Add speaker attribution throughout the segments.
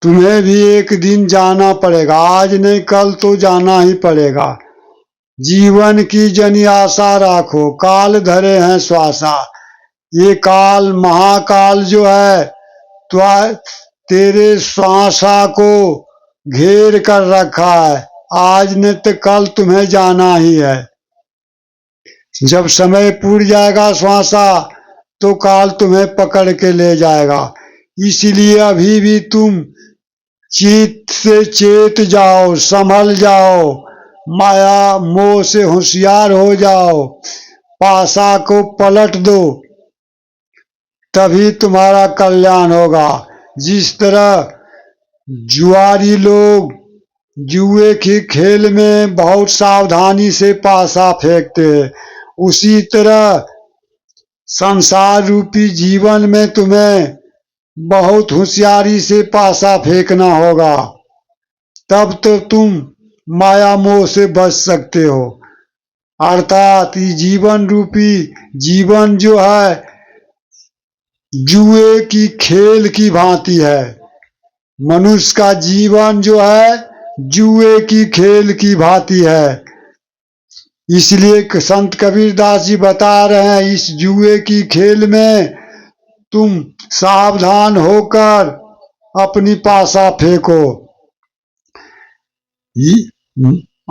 Speaker 1: तुम्हें भी एक दिन जाना पड़ेगा, आज नहीं कल तो जाना ही पड़ेगा। जीवन की जनी आशा राखो, काल धरे हैं श्वासा। ये काल महाकाल जो है तो तेरे श्वासा को घेर कर रखा है। आज नहीं तो कल तुम्हें जाना ही है। जब समय पूर जाएगा श्वासा तो काल तुम्हें पकड़ के ले जाएगा। इसलिए अभी भी तुम चित से चेत जाओ, संभल जाओ, माया मोह से होशियार हो जाओ, पासा को पलट दो, तभी तुम्हारा कल्याण होगा। जिस तरह जुआरी लोग जुए के खेल में बहुत सावधानी से पासा फेंकते हैं, उसी तरह संसार रूपी जीवन में तुम्हें बहुत होशियारी से पासा फेंकना होगा, तब तो तुम माया मोह से बच सकते हो। अर्थात ये जीवन रूपी जीवन जो है जुए की खेल की भांति है। मनुष्य का जीवन जो है जुए की खेल की भांति है। इसलिए संत कबीरदास जी बता रहे हैं, इस जुए की खेल में तुम सावधान होकर अपनी पासा फेंको।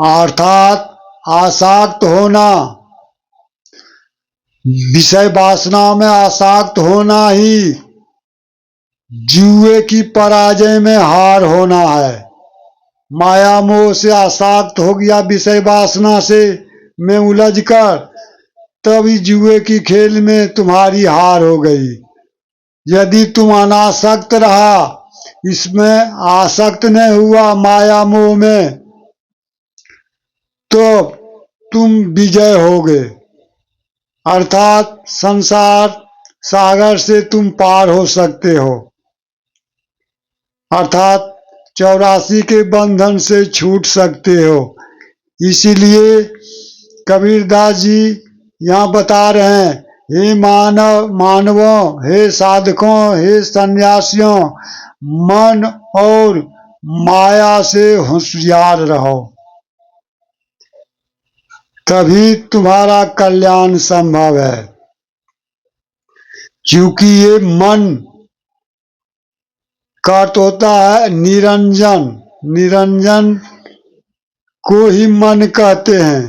Speaker 1: अर्थात आसक्त होना, विषय वासना में आसक्त होना ही जुए की पराजय में हार होना है। माया मोह से आसक्त हो गया विषय वासना से में उलझ कर, तभी जुए की खेल में तुम्हारी हार हो गई। यदि तुम अनासक्त रहा, इसमें आसक्त नहीं हुआ माया मोह में, तो तुम विजय होगे। अर्थात संसार सागर से तुम पार हो सकते हो। अर्थात 84 के बंधन से छूट सकते हो। इसीलिए कबीरदास जी यहाँ बता रहे हैं, हे मानवों, हे साधकों, हे सन्यासियों, मन और माया से होशियार रहो, तभी तुम्हारा कल्याण संभव है। क्योंकि ये मन का अर्थ होता है निरंजन, निरंजन को ही मन कहते हैं।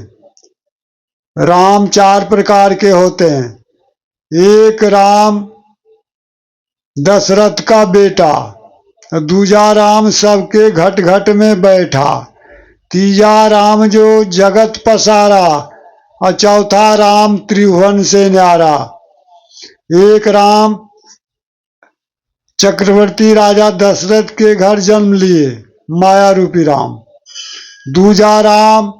Speaker 1: राम 4 प्रकार के होते हैं। एक राम दशरथ का बेटा, दूजा राम सबके घट घट में बैठा, तीजा राम जो जगत पसारा, और चौथा राम त्रिभुवन से न्यारा। एक राम चक्रवर्ती राजा दशरथ के घर जन्म लिए, माया रूपी राम। दूजा राम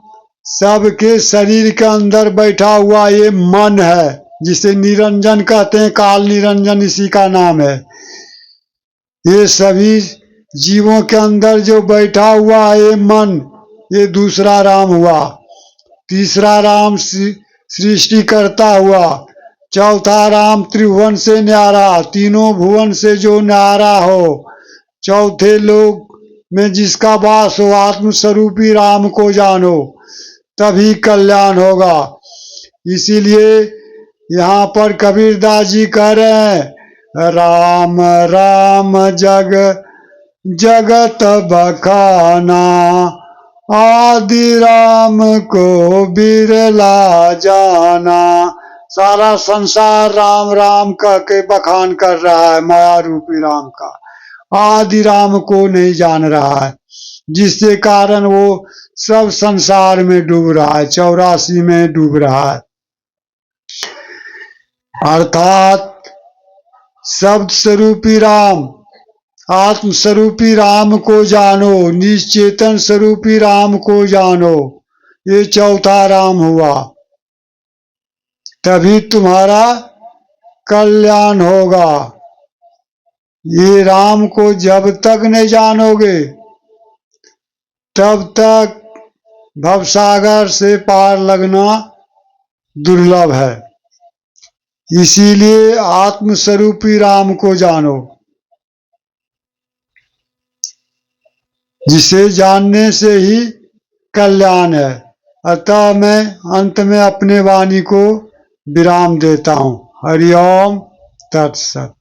Speaker 1: सबके शरीर के अंदर बैठा हुआ ये मन है, जिसे निरंजन कहते हैं, काल निरंजन इसी का नाम है। ये सभी जीवों के अंदर जो बैठा हुआ है ये मन, ये दूसरा राम हुआ। तीसरा राम सृष्टि करता हुआ। चौथा राम त्रिभुवन से न्यारा, तीनों भुवन से जो न्यारा हो। चौथे लोक में जिसका वास हो, आत्मस्वरूपी राम को जानो, तभी कल्याण होगा। इसीलिए यहाँ पर कबीरदास जी कह रहे हैं, राम राम जग जगत बखाना, आदि राम को बिरला जाना। सारा संसार राम राम कह के बखान कर रहा है माया रूपी राम का, आदि राम को नहीं जान रहा है, जिसके कारण वो सब संसार में डूब रहा है, 84 में डूब रहा है। अर्थात शब्द स्वरूपी राम, आत्म स्वरूपी राम को जानो, निश्चेतन स्वरूपी राम को जानो, ये चौथा राम हुआ, तभी तुम्हारा कल्याण होगा। ये राम को जब तक नहीं जानोगे, तब तक भवसागर से पार लगना दुर्लभ है। इसीलिए आत्मस्वरूपी राम को जानो। जिसे जानने से ही कल्याण है। अतः मैं अंत में अपने वाणी को विराम देता हूँ। हरि ओम तत्सत।